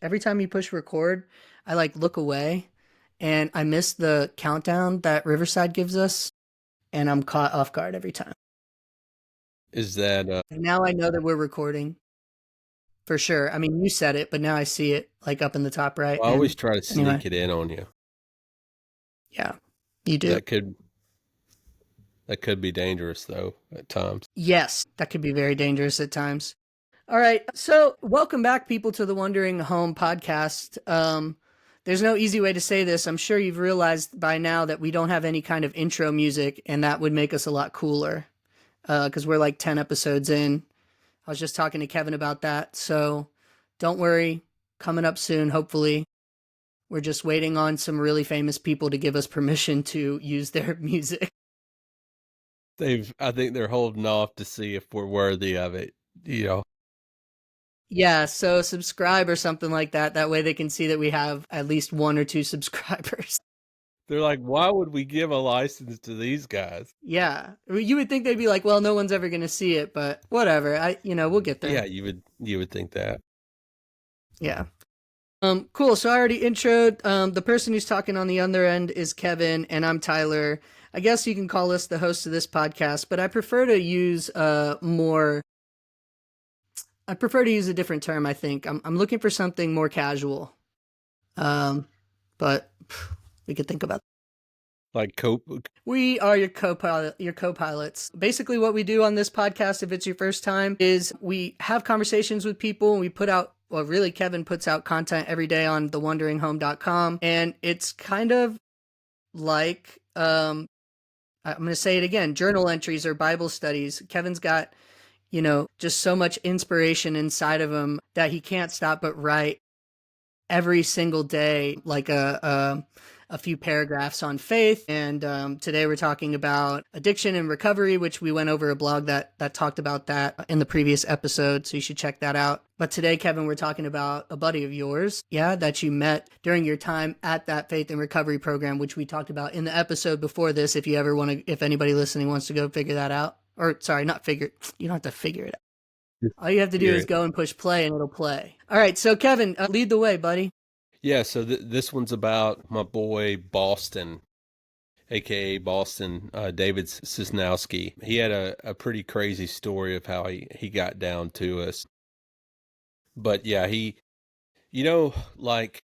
every time you push record, I like look away and I miss the countdown that Riverside gives us and I'm caught off guard every time. Is that And now I know that we're recording for sure. I mean, you said it, but now I see it like up in the top right. I always And try to anyway, sneak it in on you. yeah, you do. That could that could be dangerous though at times. Yes, that could be very dangerous at times. All right. So, welcome back, people, to the Wandering Home podcast. There's no easy way to say this. I'm sure you've realized by now that we don't have any kind of intro music, and that would make us a lot cooler because we're like 10 episodes in. I was just talking to Kevin about that. So, don't worry. Coming up soon, hopefully. We're just waiting on some really famous people to give us permission to use their music. I think they're holding off to see if we're worthy of it. You know, Yeah, so subscribe or something like that. That way they can see that we have at least one or two subscribers. they're like, why would we give a license to these guys? Yeah. You would think they'd be like, well, no one's ever going to see it, but whatever. We'll get there. Yeah, you would think that. Yeah. Cool. So I already introed, the person who's talking on the other end is Kevin and I'm Tyler. I guess you can call us the host of this podcast, but I prefer to use, a different term. I think I'm looking for something more casual. But we could think about Like cope. We are your co-pilots. Basically what we do on this podcast, if it's your first time, is we have conversations with people and we put out, well, really Kevin puts out content every day on thewanderingHome.com. And it's kind of like, I'm going to say it again, journal entries or Bible studies. Kevin's got, just so much inspiration inside of him that he can't stop but write every single day, like a few paragraphs on faith. And today we're talking about addiction and recovery, which we went over a blog that talked about that in the previous episode. So you should check that out. But today, Kevin, we're talking about a buddy of yours, that you met during your time at that faith and recovery program, which we talked about in the episode before this. If anybody listening wants to go figure that out, or sorry, not figure, you don't have to figure it out. All you have to do is go and push play and it'll play. All right. So Kevin, lead the way, buddy. Yeah, so this one's about my boy Boston, aka Boston, David Cisnowski. He had a pretty crazy story of how he got down to us. But yeah, like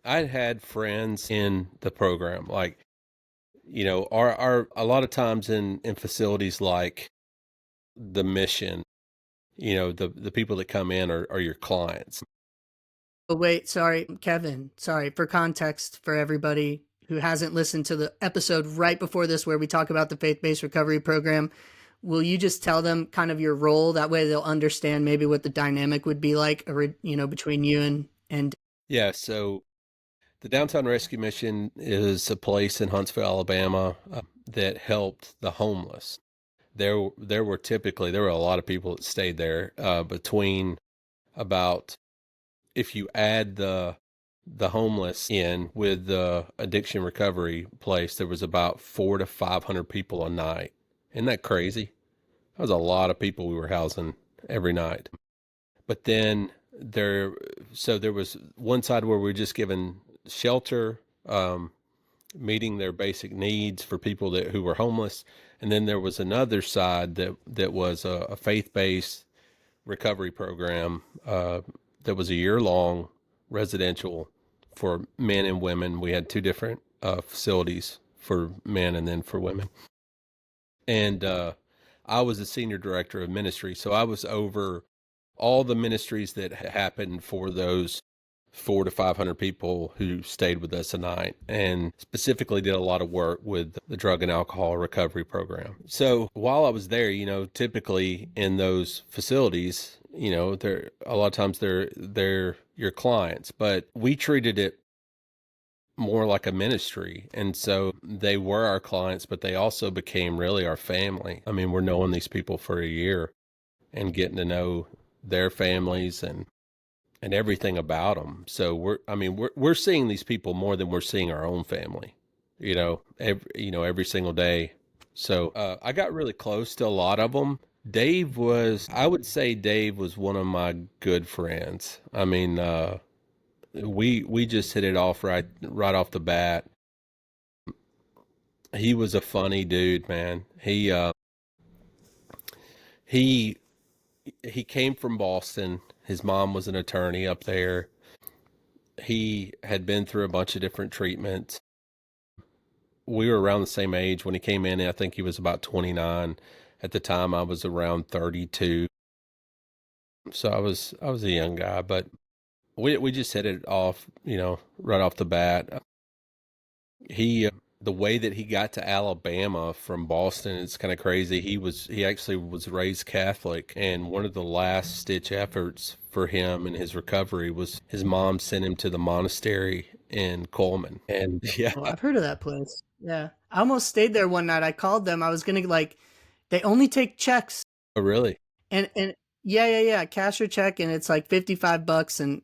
I'd had friends in the program, like, our a lot of times in facilities like the mission, the people that come in are your clients. Oh, wait, sorry, Kevin. Sorry, for context for everybody who hasn't listened to the episode right before this where we talk about the faith-based recovery program, will you just tell them kind of your role? That way they'll understand maybe what the dynamic would be like, between you and Yeah, so the Downtown Rescue Mission is a place in Huntsville, Alabama, that helped the homeless. There were a lot of people that stayed there, between about, if you add the homeless in with the addiction recovery place, there was about 400 to 500 people a night. Isn't that crazy? That was a lot of people we were housing every night. But then there was one side where we were just giving shelter, meeting their basic needs for people who were homeless. And then there was another side that was a faith-based recovery program, that was a year-long residential for men and women. We had two different facilities for men and then for women. And I was the senior director of ministry, so I was over all the ministries that happened for those 400 to 500 people who stayed with us a night, and specifically did a lot of work with the drug and alcohol recovery program. So while I was there, typically in those facilities, they're a lot of times they're your clients, but we treated it more like a ministry. And so they were our clients, but they also became really our family. I mean, we're knowing these people for a year and getting to know their families and everything about them. So we're seeing these people more than we're seeing our own family, every single day. So I got really close to a lot of them, I would say Dave was one of my good friends. I mean, we just hit it off right off the bat. He was a funny dude, man. He he came from Boston. His mom was an attorney up there. He had been through a bunch of different treatments. We were around the same age when he came in. I think he was about 29. At the time, I was around 32. So I was a young guy, but we just hit it off, right off the bat. He the way that he got to Alabama from Boston, it's kind of crazy. He actually was raised Catholic, and one of the last stitch efforts for him in his recovery was his mom sent him to the monastery in Coleman. And yeah, Oh, I've heard of that place. Yeah. I almost stayed there one night. I called them. I was going to like, they only take checks. oh, really? And yeah. Cash or check. And it's like $55. And,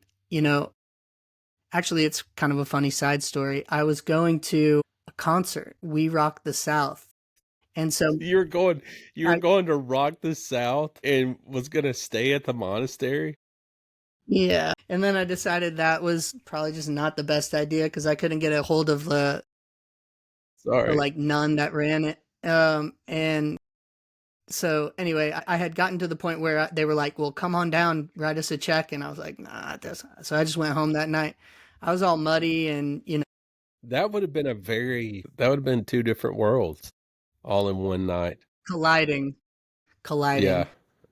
actually, it's kind of a funny side story. I was going to a concert, We Rock the South. And so You were I, going to rock the South and was gonna stay at the monastery? yeah. And then I decided that was probably just not the best idea because I couldn't get a hold of the Sorry. like nun that ran it. And so anyway, I had gotten to the point where they were like, well, come on down, write us a check. And I was like, nah, this. So I just went home that night. I was all muddy and, That would have been two different worlds all in one night. colliding, Yeah. colliding.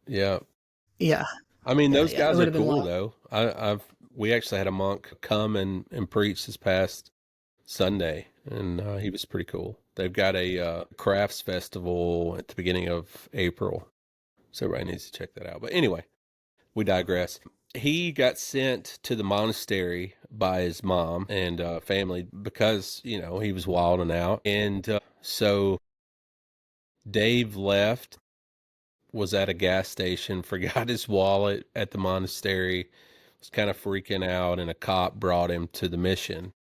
Yeah. Yeah. I mean, those Yeah. It guys would are have been cool wild. though. We actually had a monk come and preach this past Sunday, and he was pretty cool. They've got a crafts festival at the beginning of April, so everybody needs to check that out. But anyway, we digress. He got sent to the monastery by his mom and family because he was wilding out, and so Dave left, was at a gas station, forgot his wallet at the monastery, was kind of freaking out, and a cop brought him to the mission.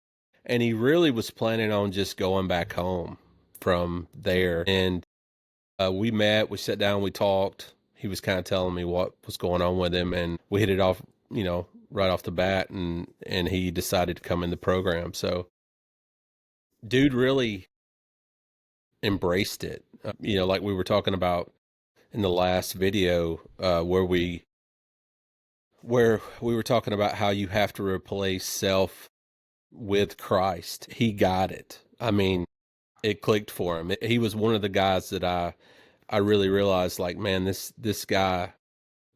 And he really was planning on just going back home from there. And we met, we sat down, we talked. He was kind of telling me what was going on with him, and we hit it off, right off the bat, and he decided to come in the program. So, dude really embraced it. Like we were talking about in the last video, where we were talking about how you have to replace self with Christ. He got it. I mean, it clicked for him. He was one of the guys that I really realized, like, man, this guy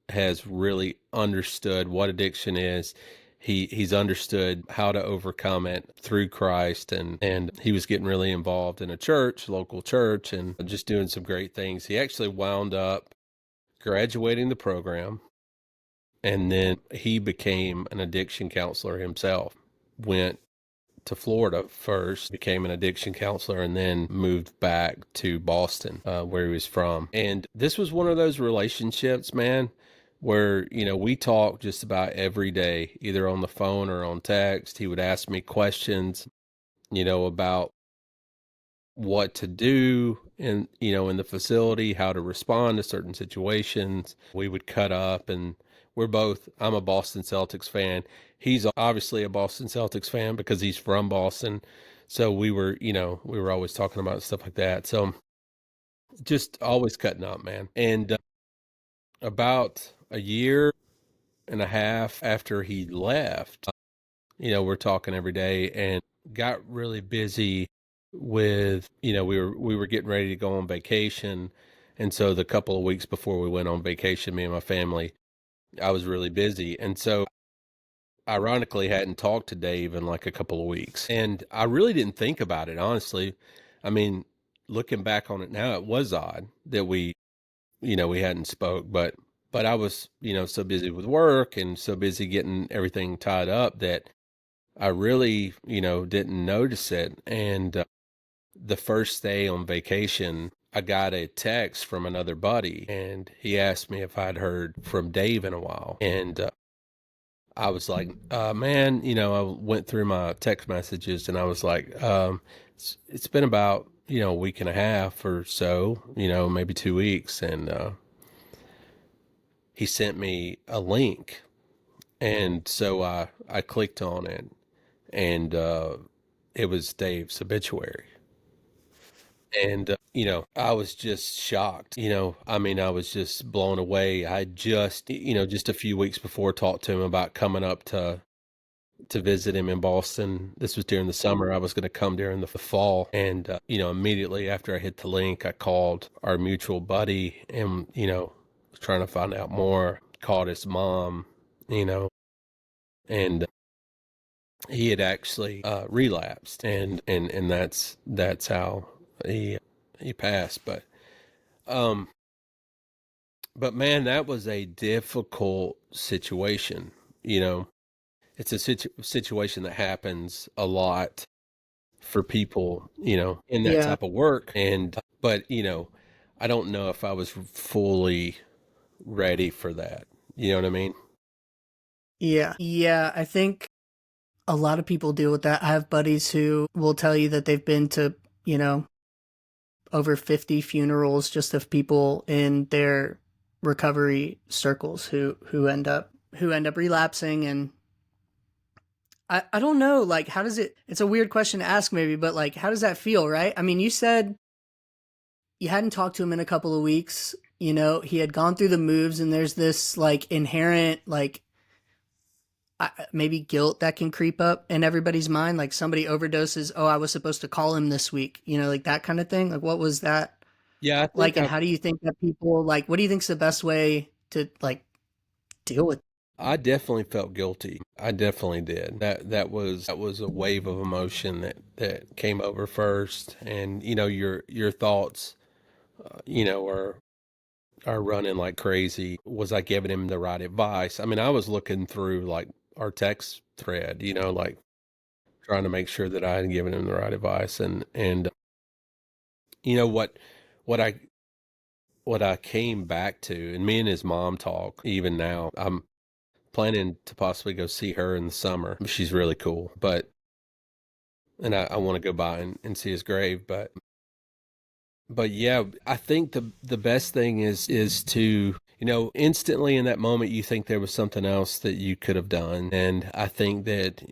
has really understood what addiction is. He's understood how to overcome it through Christ, and he was getting really involved in a church, local church, and just doing some great things. He actually wound up graduating the program, and then he became an addiction counselor himself. Went to Florida first, became an addiction counselor, and then moved back to Boston, where he was from. And this was one of those relationships, man, where, we talked just about every day, either on the phone or on text. He would ask me questions, about what to do in the facility, how to respond to certain situations. We would cut up, and I'm a Boston Celtics fan. He's obviously a Boston Celtics fan because he's from Boston. So we were always talking about stuff like that. So just always cutting up, man. And about a year and a half after he left, we're talking every day, and got really busy with, we were getting ready to go on vacation. And so the couple of weeks before we went on vacation, me and my family, I was really busy. And so ironically hadn't talked to Dave in like a couple of weeks. And I really didn't think about it, honestly. I mean, looking back on it now, it was odd that we hadn't spoke, but I was, so busy with work and so busy getting everything tied up that I really, didn't notice it. And the first day on vacation, I got a text from another buddy, and he asked me if I'd heard from Dave in a while. And I was like, man, I went through my text messages, and I was like, it's been about, a week and a half or so, maybe 2 weeks. And he sent me a link. And so I clicked on it, and it was Dave's obituary. And, I was just shocked. I mean, I was just blown away. I just, just a few weeks before talked to him about coming up to visit him in Boston. This was during the summer. I was going to come during the fall. And, immediately after I hit the link, I called our mutual buddy and, was trying to find out more, called his mom, and he had actually relapsed, and that's how he passed. Um, but man, that was a difficult situation. It's a situation that happens a lot for people, in that Yeah. type of work. But I don't know if I was fully ready for that. You know what I mean? Yeah. Yeah. I think a lot of people deal with that. I have buddies who will tell you that they've been to, you know, over 50 funerals just of people in their recovery circles who end up relapsing. And I don't know, like, how does it's a weird question to ask maybe, but like, how does that feel, right? I mean, you said you hadn't talked to him in a couple of weeks. He had gone through the moves, and there's this like inherent, like, maybe guilt that can creep up in everybody's mind. Like somebody overdoses. Oh, I was supposed to call him this week, like that kind of thing. Like, what was that Yeah, I like? think And I how do you think that people, like, what do you think's the best way to like deal with? I definitely felt guilty. I definitely did. That was a wave of emotion that came over first, and your thoughts, are running like crazy. Was I giving him the right advice? I mean, I was looking through like our text thread, like trying to make sure that I had given him the right advice, and you know what I what I came back to, and me and his mom talk even now. I'm planning to possibly go see her in the summer. She's really cool, and I want to go by and see his grave. But yeah, I think the best thing is to, instantly in that moment you think there was something else that you could have done. And I think that,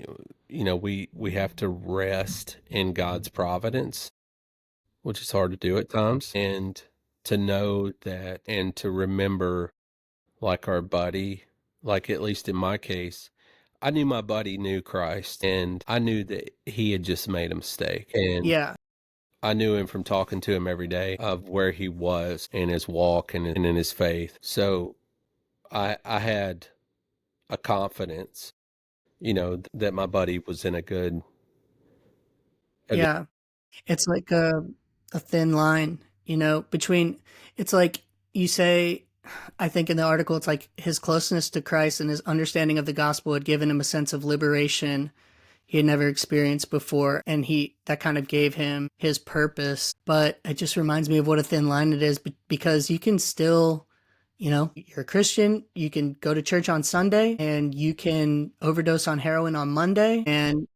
we have to rest in God's providence, which is hard to do at times, and to know that, and to remember, like our buddy, like at least in my case, I knew my buddy knew Christ, and I knew that he had just made a mistake. And Yeah. I knew him from talking to him every day of where he was in his walk and in his faith. So I had a confidence, that my buddy was in a good. Yeah. It's like a thin line, between, it's like you say, I think in the article, it's like his closeness to Christ and his understanding of the gospel had given him a sense of liberation he had never experienced before. And that kind of gave him his purpose. But it just reminds me of what a thin line it is, because you can still, you're a Christian, you can go to church on Sunday and you can overdose on heroin on Monday. And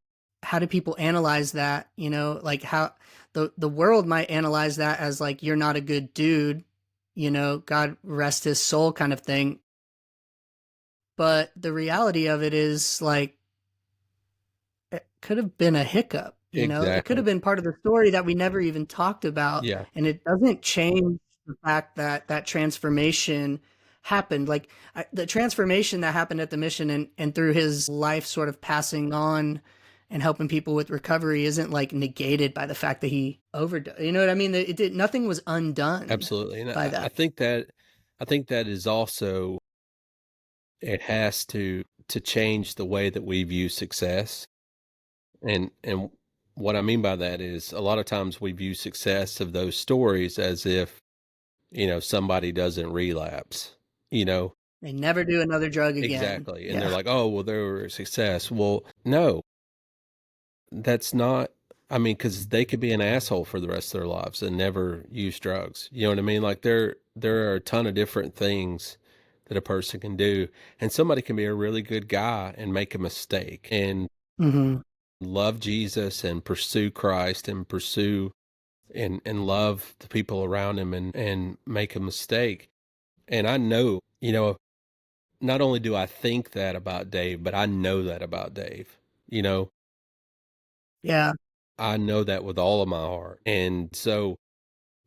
how do people analyze that? Like how the world might analyze that as like, you're not a good dude, God rest his soul kind of thing. But the reality of it is like, it could have been a hiccup, it could Exactly. have been part of the story that we never even talked about. Yeah, And it doesn't change the fact that that transformation happened. Like the transformation that happened at the mission, and through his life sort of passing on and helping people with recovery, isn't like negated by the fact that he overdosed. You know what I mean? It did, nothing was undone absolutely. And by I that. think that is also, it has to change the way that we view success. And what I mean by that is a lot of times we view success of those stories as if, somebody doesn't relapse, you know, They never do another drug again. exactly. And they're Yeah. like, oh, well, they were a success. Well, no, that's not, I mean, because they could be an asshole for the rest of their lives and never use drugs. You know what I mean? Like there are a ton of different things that a person can do. And somebody can be a really good guy and make a mistake and Hmm. love Jesus and pursue Christ and pursue and love the people around him and make a mistake. And I know, not only do I think that about Dave, but I know that about Dave. You know, Yeah. I know that with all of my heart. And so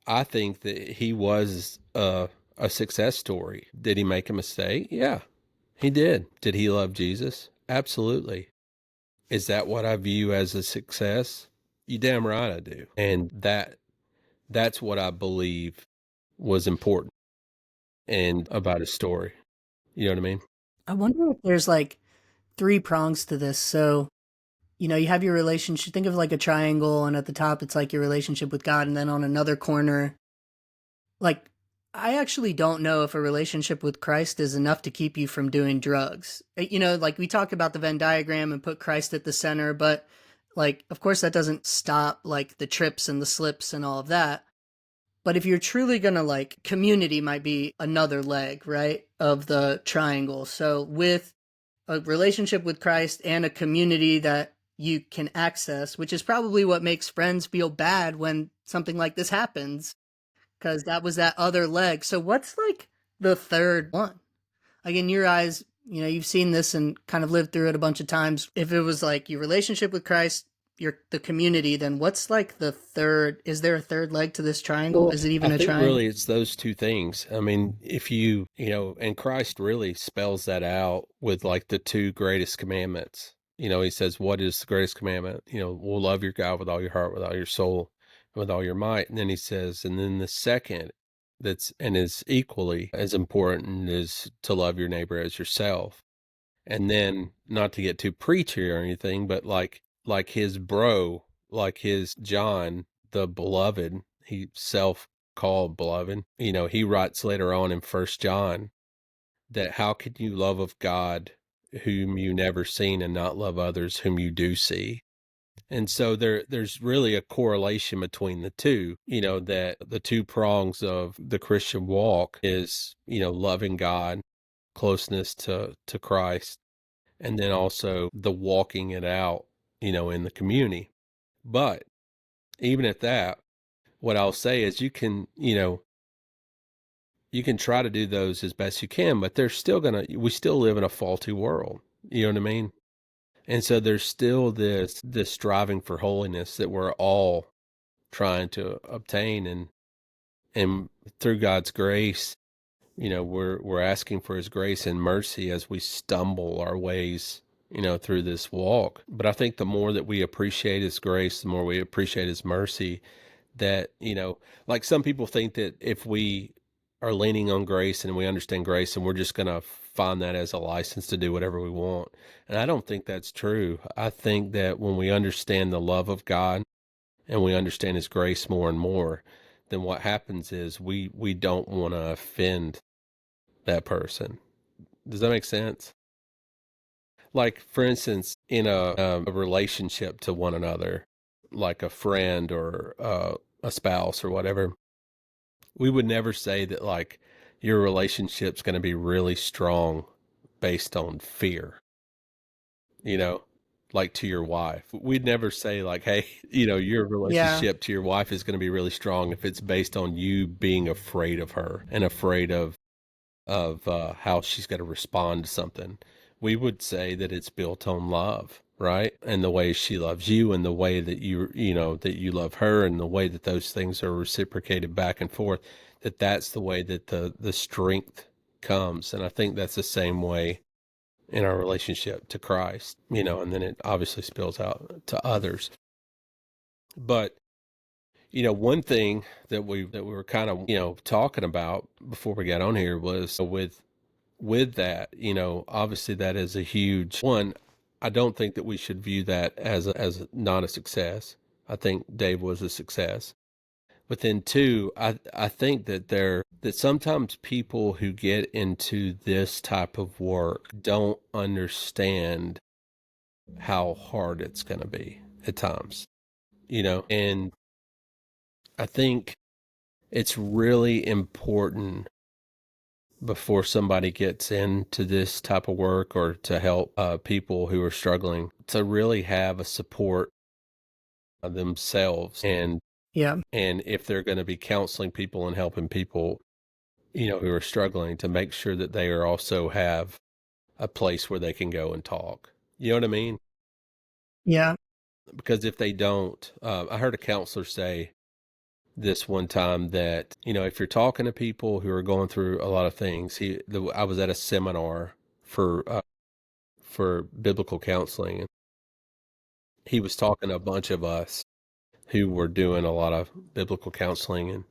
I think that he was a success story. Did he make a mistake? Yeah, he did. Did he love Jesus? Absolutely. Is that what I view as a success? You damn right I do. And that's what I believe was important and about his story. You know what I mean? I wonder if there's like three prongs to this. So, you have your relationship, think of like a triangle, and at the top, it's like your relationship with God. And then on another corner, like, I actually don't know if a relationship with Christ is enough to keep you from doing drugs. Like we talk about the Venn diagram and put Christ at the center, but like, of course, that doesn't stop like the trips and the slips and all of that. But if you're truly gonna like, community might be another leg, right, of the triangle. So with a relationship with Christ and a community that you can access, which is probably what makes friends feel bad when something like this happens, because that was that other leg. So what's like the third one? Like in your eyes, you've seen this and kind of lived through it a bunch of times. If it was like your relationship with Christ, the community, then what's like the third? Is there a third leg to this triangle? Well, Is it I even a think triangle? really it's those two things. I mean, if and Christ really spells that out with like the two greatest commandments. He says, what is the greatest commandment? We'll love your God with all your heart, with all your soul, and with all your might. And then he says, and then the second and is equally as important is to love your neighbor as yourself. And then, not to get too preachy or anything, but like his bro, like his John, the beloved, he self called beloved. He writes later on in First John that how can you love of God whom you never seen and not love others whom you do see? And so there's really a correlation between the two, that the two prongs of the Christian walk is, loving God, closeness to Christ, and then also the walking it out, in the community. But even at that, what I'll say is you can try to do those as best you can, but we still live in a faulty world. You know what I mean? And so there's still this striving for holiness that we're all trying to obtain, and through God's grace, we're asking for his grace and mercy as we stumble our ways, through this walk. But I think the more that we appreciate his grace, the more we appreciate his mercy, that, like some people think that if we are leaning on grace and we understand grace and we're just going to find that as a license to do whatever we want. And I don't think that's true. I think that when we understand the love of God and we understand his grace more and more, then what happens is we don't want to offend that person. Does that make sense? Like, for instance, in a relationship to one another, like a friend or a spouse or whatever, we would never say that like your relationship's going to be really strong based on fear, you know, like to your wife. We'd never say like, hey, your Yeah. relationship to your wife is going to be really strong if it's based on you being afraid of her and afraid of how she's going to respond to something. We would say that it's built on love, right? And the way she loves you and the way that that you love her and the way that those things are reciprocated back and forth, that's the way that the strength comes. And I think that's the same way in our relationship to Christ, and then it obviously spills out to others. But one thing that we were kind of, talking about before we got on here was with that, obviously that is a huge one. I don't think that we should view that as not a success. I think Dave was a success. But then two, I think that sometimes people who get into this type of work don't understand how hard it's going to be at times, and I think it's really important before somebody gets into this type of work or to help people who are struggling to really have a support of themselves, and Yeah. if they're going to be counseling people and helping people, who are struggling, to make sure that they are also have a place where they can go and talk. You know what I mean? Yeah. Because if they don't, I heard a counselor say this one time that, if you're talking to people who are going through a lot of things, I was at a seminar for biblical counseling, and he was talking to a bunch of us who were doing a lot of biblical counseling, and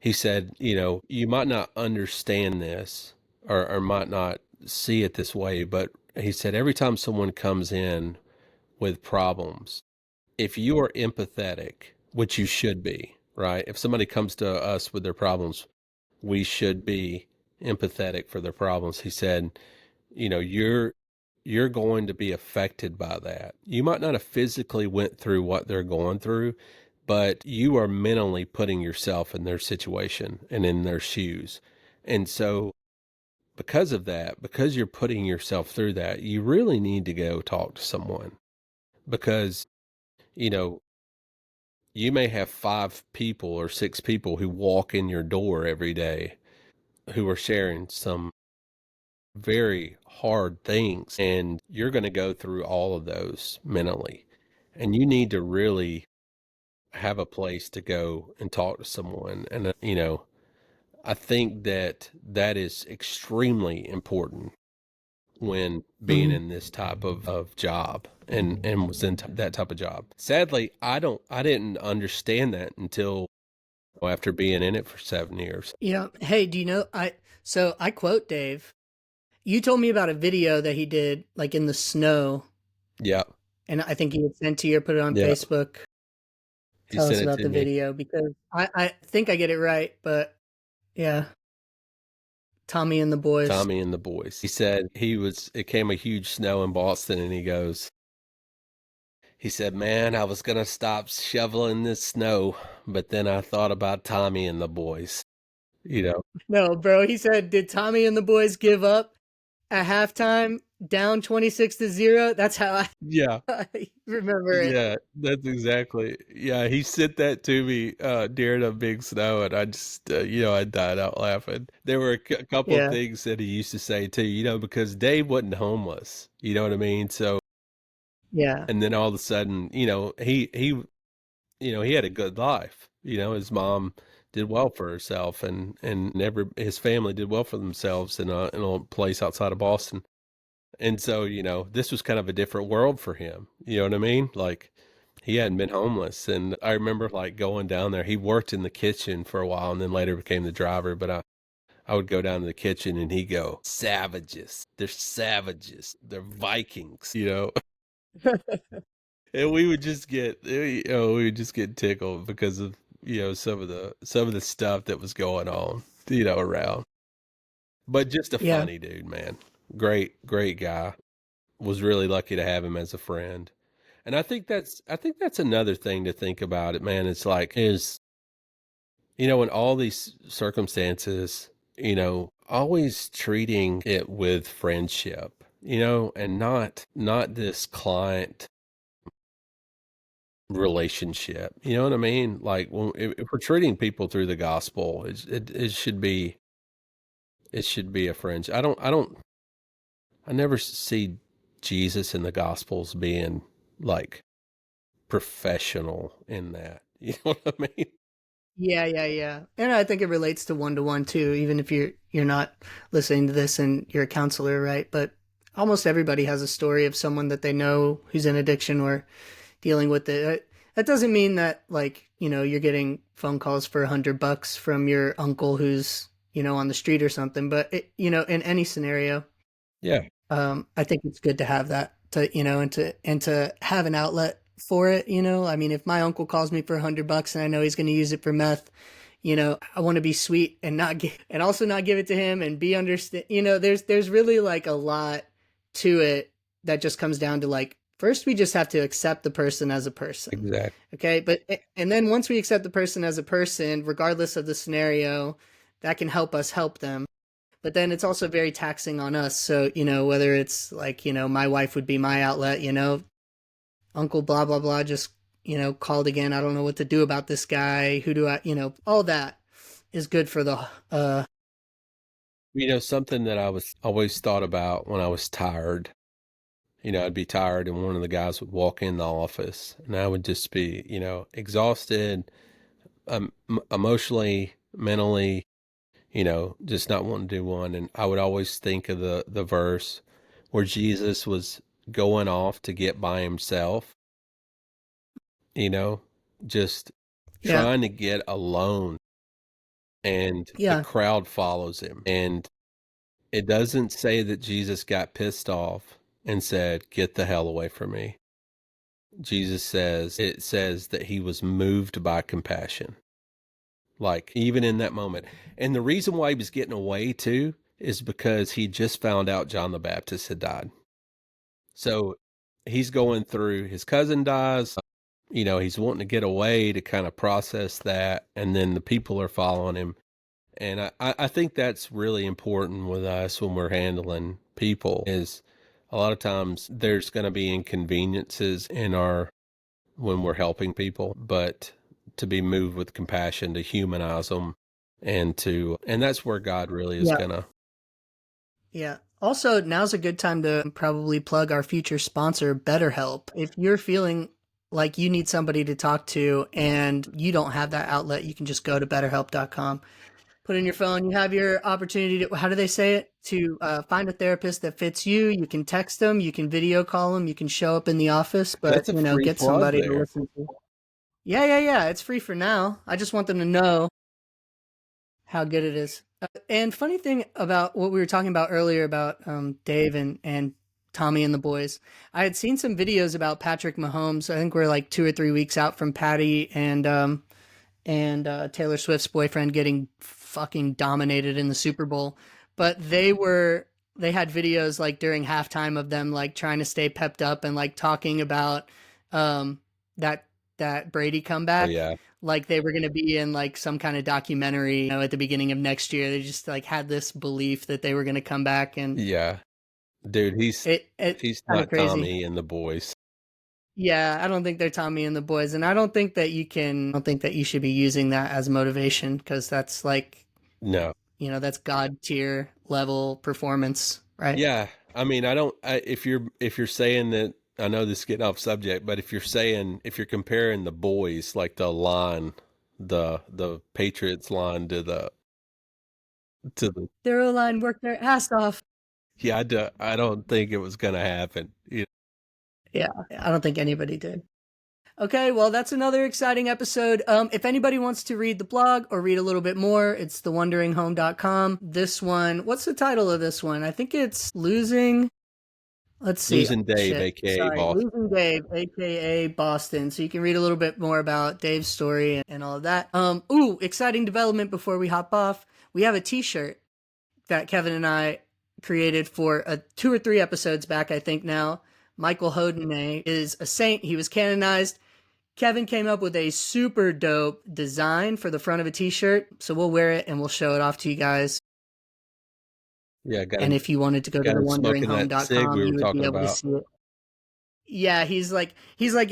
he said, you might not understand this, or might not see it this way, but he said every time someone comes in with problems, if you are empathetic, which you should be, right? If somebody comes to us with their problems, we should be empathetic for their problems. He said, you're going to be affected by that. You might not have physically went through what they're going through, but you are mentally putting yourself in their situation and in their shoes. And so because of that, because you're putting yourself through that, you really need to go talk to someone, because, you know, you may have 5 people or 6 people who walk in your door every day who are sharing some very hard things, and you're going to go through all of those mentally. And you need to really have a place to go and talk to someone. And, I think that that is extremely important when being Mhm. in this type of job, and was in that type of job. Sadly, I didn't understand that until after being in it for 7 years. Yeah. Hey, do you know so I quote Dave. You told me about a video that he did like in the snow, Yeah. and I think he had sent to you or put it on Yeah. Facebook. He Tell us sent it about to the me. video because I think I get it right, but yeah, Tommy and the boys. Tommy and the boys. He said it came a huge snow in Boston, and he said, man, I was going to stop shoveling this snow, but then I thought about Tommy and the boys, you know? No, bro, he said, did Tommy and the boys give up at halftime down 26-0? That's how Yeah. I remember it. Yeah, that's exactly. Yeah, he sent that to me during a big snow, and I just, I died out laughing. There were a couple of Yeah. things that he used to say too, because Dave wasn't homeless. You know what I mean? So, Yeah. and then all of a sudden, he had a good life. His mom did well for herself, and his family did well for themselves in a place outside of Boston. And so, this was kind of a different world for him. You know what I mean? Like, he hadn't been homeless. And I remember like going down there. He worked in the kitchen for a while and then later became the driver. But I would go down to the kitchen and he'd go, savages. They're savages. They're Vikings. And we would just get tickled because of, some of the stuff that was going on, around. But just a Yeah. funny dude, man. Great, great guy. Was really lucky to have him as a friend. And I think that's another thing to think about it, man. It's like in all these circumstances, always treating it with friendship, and not this client relationship. You know what I mean? Like if we're treating people through the gospel, it should be a friendship. I never see Jesus in the gospels being like professional in that. You know what I mean? Yeah, yeah, yeah. And I think it relates to one too, even if you're not listening to this and you're a counselor, right? But almost everybody has a story of someone that they know who's in addiction or dealing with it. That doesn't mean that like, you're getting phone calls for $100 from your uncle who's, on the street or something, but in any scenario, Yeah. I think it's good to have that and to have an outlet for it. I mean, if my uncle calls me for $100 and I know he's going to use it for meth, I want to be sweet and not give, and also not give it to him and be understand. There's really like a lot to it that just comes down to like, first we just have to accept the person as a person. Exactly. Okay. And then once we accept the person as a person, regardless of the scenario, that can help us help them. But then it's also very taxing on us. So, whether it's like, my wife would be my outlet, uncle blah, blah, blah, just, called again. I don't know what to do about this guy. Who do I, all that is good for the Something that I was always thought about when I was tired. I'd be tired, and one of the guys would walk in the office, and I would just be, exhausted, emotionally, mentally, just not wanting to do one. And I would always think of the verse where Jesus was going off to get by himself, just Yeah. trying to get alone, and the Yeah. crowd follows him. And it doesn't say that Jesus got pissed off and said, "Get the hell away from me." It says that he was moved by compassion. Like, even in that moment. And the reason why he was getting away too is because he just found out John the Baptist had died. So he's going through, his cousin dies, he's wanting to get away to kind of process that. And then the people are following him. And I think that's really important with us when we're handling people, is a lot of times there's going to be inconveniences when we're helping people, but to be moved with compassion, to humanize them, and that's where God really is Yeah. gonna. Yeah. Also, now's a good time to probably plug our future sponsor, BetterHelp. If you're feeling like you need somebody to talk to and you don't have that outlet, you can just go to betterhelp.com. Put in your phone, you have your opportunity to, how do they say it? To find a therapist that fits you. You can text them, you can video call them, you can show up in the office, but, That's a free get plug somebody to there. listen to. Yeah. It's free for now. I just want them to know how good it is. And funny thing about what we were talking about earlier about Dave and Tommy and the boys, I had seen some videos about Patrick Mahomes. I think we're like 2 or 3 weeks out from Patty and Taylor Swift's boyfriend getting fucking dominated in the Super Bowl. But they had videos like during halftime of them like trying to stay pepped up and like talking about that Brady comeback. Oh, yeah. Like they were going to be in like some kind of documentary, at the beginning of next year. They just like had this belief that they were going to come back, and Yeah. Dude, he's it's kind of not crazy. Tommy and the boys. Yeah, I don't think they're Tommy and the boys, and I don't think that you should be using that as motivation, because that's like, No. that's God tier level performance, right? Yeah. I mean, if you're saying that, I know this is getting off subject, but if you're comparing the boys, like the line, the Patriots line to the Their O-line worked their ass off. yeah, I don't think it was going to happen. Yeah, I don't think anybody did. Okay, well, that's another exciting episode. If anybody wants to read the blog or read a little bit more, it's thewonderinghome.com. This one, what's the title of this one? I think it's Losing. Let's see. Losing Dave, aka Boston. Losing Dave, aka Boston. So you can read a little bit more about Dave's story and all of that. Exciting development before we hop off. We have a t-shirt that Kevin and I created for 2 or 3 episodes back, I think now. Michael Hodinay is a saint. He was canonized. Kevin came up with a super dope design for the front of a t-shirt. So we'll wear it and we'll show it off to you guys. Yeah, And if you wanted to go to thewonderinghome.com, we you were would talking be able to about. see it. Yeah, he's like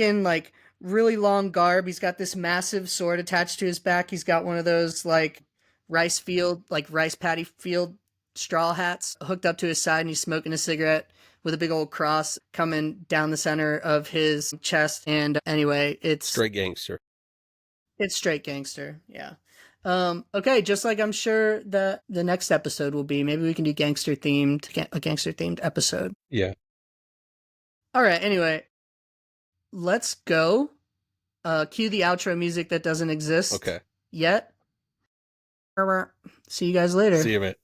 in like really long garb. He's got this massive sword attached to his back. He's got one of those like rice paddy field straw hats hooked up to his side, and he's smoking a cigarette with a big old cross coming down the center of his chest. And anyway, it's Straight gangster. It's straight gangster. Yeah. Okay, just like I'm sure the next episode will be. Maybe we can do a gangster themed episode. Yeah. All right, anyway, let's go. Cue the outro music that doesn't exist Okay. yet. See you guys later. See you, man.